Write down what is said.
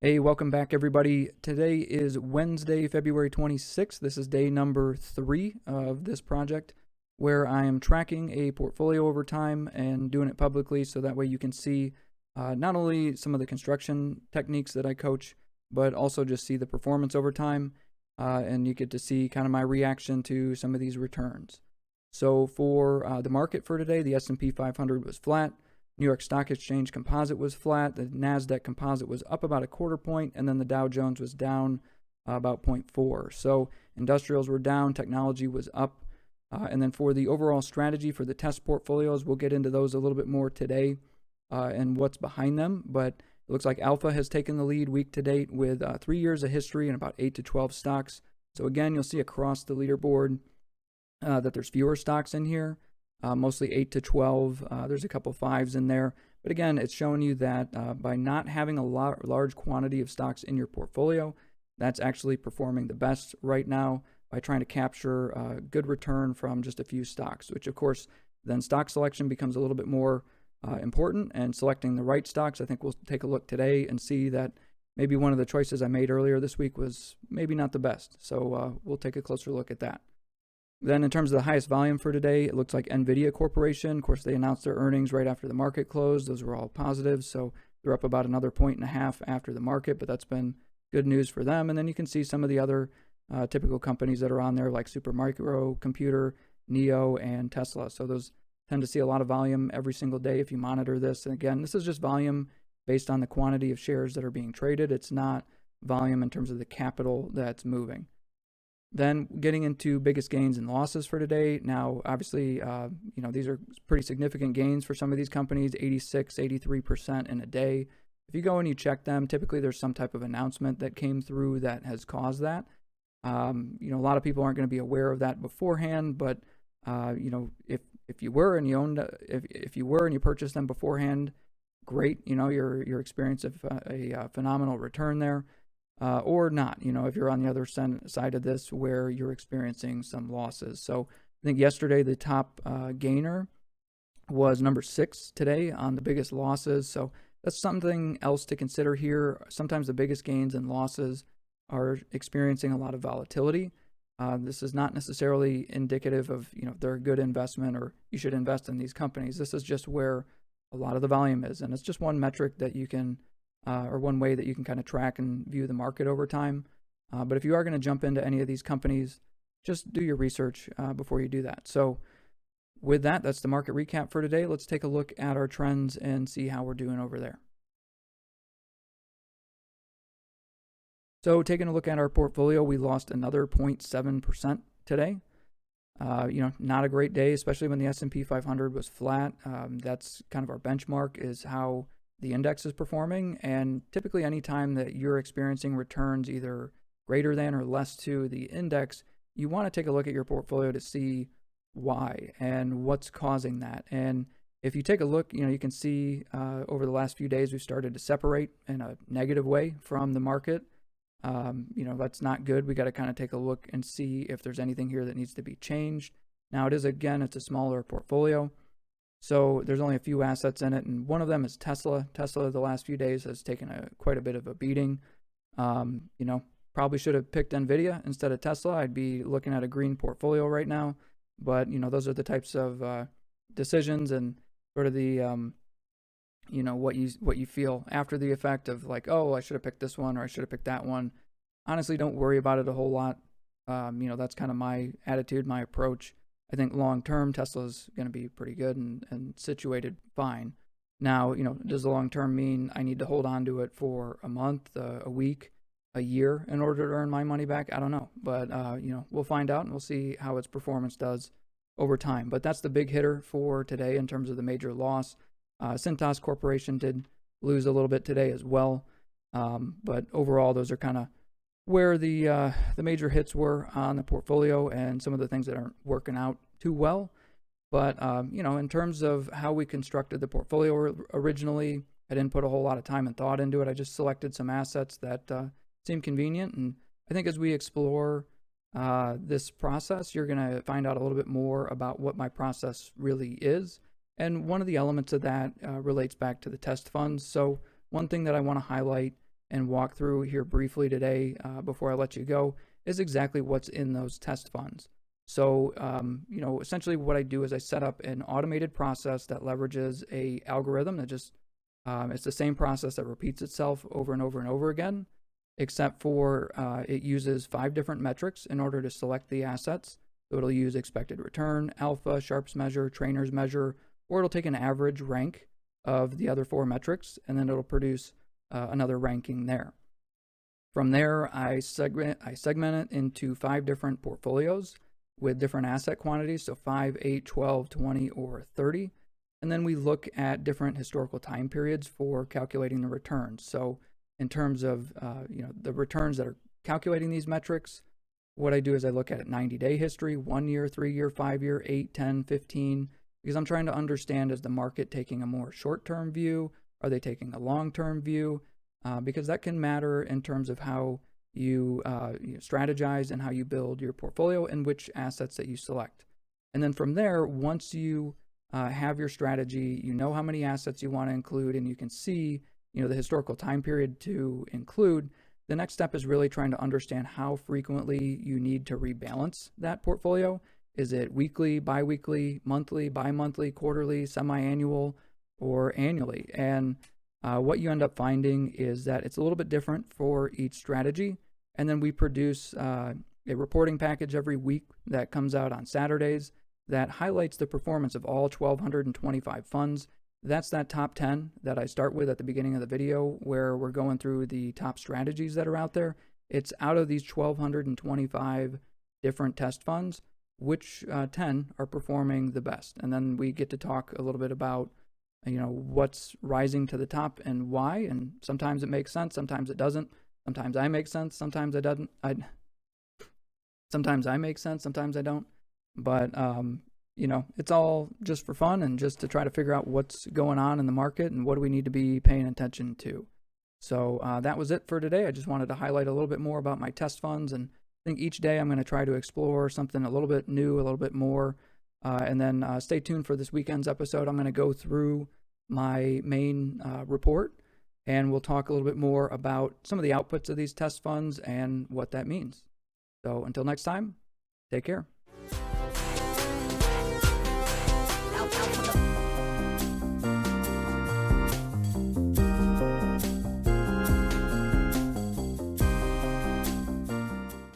Hey, welcome back, everybody. Today is Wednesday, February 26th. This is day number 3 of this project where I am tracking a portfolio over time and doing it publicly so that way you can see not only some of the construction techniques that I coach, but also just see the performance over time. And you get to see kind of my reaction to some of these returns. So for the market for today, the S&P 500 was flat. New York Stock Exchange Composite was flat. The NASDAQ Composite was up about a quarter point, and then the Dow Jones was down about 0.4. So industrials were down, technology was up. And then for the overall strategy for the test portfolios, we'll get into those a little bit more today and what's behind them. But it looks like Alpha has taken the lead week to date with 3 years of history and about 8 to 12 stocks. So again, you'll see across the leaderboard that there's fewer stocks in here. Mostly 8 to 12. There's a couple 5s in there. But again, it's showing you that by not having a large quantity of stocks in your portfolio, that's actually performing the best right now by trying to capture a good return from just a few stocks, which of course then stock selection becomes a little bit more important, and selecting the right stocks. I think we'll take a look today and see that maybe one of the choices I made earlier this week was maybe not the best. So we'll take a closer look at that. Then in terms of the highest volume for today, it looks like NVIDIA Corporation. Of course, they announced their earnings right after the market closed. Those were all positive, so they're up about another 1.5 after the market, but that's been good news for them. And then you can see some of the other typical companies that are on there, like Supermicro Computer, NEO, and Tesla. So those tend to see a lot of volume every single day if you monitor this. And again, this is just volume based on the quantity of shares that are being traded. It's not volume in terms of the capital that's moving. Then getting into biggest gains and losses for today. Now, obviously, these are pretty significant gains for some of these companies, 86, 83% in a day. If you go and you check them, typically there's some type of announcement that came through that has caused that. A lot of people aren't going to be aware of that beforehand, but if you were and you owned, if you were and you purchased them beforehand, great. You're experiencing a phenomenal return there. Or not, if you're on the other side of this where you're experiencing some losses. So I think yesterday the top gainer was number 6 today on the biggest losses. So that's something else to consider here. Sometimes the biggest gains and losses are experiencing a lot of volatility. This is not necessarily indicative of, they're a good investment or you should invest in these companies. This is just where a lot of the volume is. And it's just one metric that you can or one way that you can kind of track and view the market over time. But if you are going to jump into any of these companies, just do your research before you do that. So with that, that's the market recap for today. Let's take a look at our trends and see how we're doing over there. So taking a look at our portfolio, we lost another 0.7% today. Not a great day, especially when the S&P 500 was flat. That's kind of our benchmark, is how the index is performing, and typically anytime that you're experiencing returns either greater than or less to the index, you want to take a look at your portfolio to see why and what's causing that. And if you take a look, you can see over the last few days we've started to separate in a negative way from the market. That's not good. We got to kind of take a look and see if there's anything here that needs to be changed. Now it's a smaller portfolio, so there's only a few assets in it, and one of them is Tesla. Tesla the last few days has taken quite a bit of a beating. Probably should have picked NVIDIA instead of Tesla. I'd be looking at a green portfolio right now. But, those are the types of decisions and sort of the, what you feel after the effect of like, oh, I should have picked this one or I should have picked that one. Honestly, don't worry about it a whole lot. That's kind of my attitude, my approach. I think long-term, Tesla's going to be pretty good and situated fine. Now, does the long-term mean I need to hold on to it for a month, a week, a year in order to earn my money back? I don't know. But, we'll find out and we'll see how its performance does over time. But that's the big hitter for today in terms of the major loss. CTAS Corporation did lose a little bit today as well. But overall, those are kind of where the major hits were on the portfolio and some of the things that aren't working out too well. But, in terms of how we constructed the portfolio originally, I didn't put a whole lot of time and thought into it. I just selected some assets that seemed convenient. And I think as we explore this process, you're going to find out a little bit more about what my process really is. And one of the elements of that relates back to the test funds. So one thing that I want to highlight and walk through here briefly today before I let you go is exactly what's in those test funds. So, essentially what I do is I set up an automated process that leverages a algorithm that just, it's the same process that repeats itself over and over and over again, except for it uses 5 different metrics in order to select the assets. So it'll use expected return, alpha, Sharpe's measure, trainer's measure, or it'll take an average rank of the other 4 metrics, and then it'll produce another ranking there. From there, I segment it into 5 different portfolios with different asset quantities, so 5, 8, 12, 20, or 30. And then we look at different historical time periods for calculating the returns. So in terms of the returns that are calculating these metrics, what I do is I look at 90-day history, 1 year, 3 year, 5 year, 8, 10, 15, because I'm trying to understand, is the market taking a more short-term view? Are they taking a long-term view? Because that can matter in terms of how you strategize and how you build your portfolio and which assets that you select. And then from there, once you have your strategy, you know how many assets you want to include, and you can see the historical time period to include. The next step is really trying to understand how frequently you need to rebalance that portfolio. Is it weekly, bi-weekly, monthly, bi-monthly, quarterly, semi-annual, or annually? And what you end up finding is that it's a little bit different for each strategy. And then we produce a reporting package every week that comes out on Saturdays that highlights the performance of all 1,225 funds. That's that top 10 that I start with at the beginning of the video, where we're going through the top strategies that are out there. It's out of these 1,225 different test funds, which 10 are performing the best. And then we get to talk a little bit about what's rising to the top and why. And sometimes it makes sense, sometimes it doesn't. Sometimes I make sense, sometimes it doesn't. Sometimes I make sense, sometimes I don't. But it's all just for fun and just to try to figure out what's going on in the market and what do we need to be paying attention to. So that was it for today. I just wanted to highlight a little bit more about my test funds, and I think each day I'm going to try to explore something a little bit new, a little bit more. And then stay tuned for this weekend's episode. I'm going to go through my main report, and we'll talk a little bit more about some of the outputs of these test funds and what that means. So until next time, take care.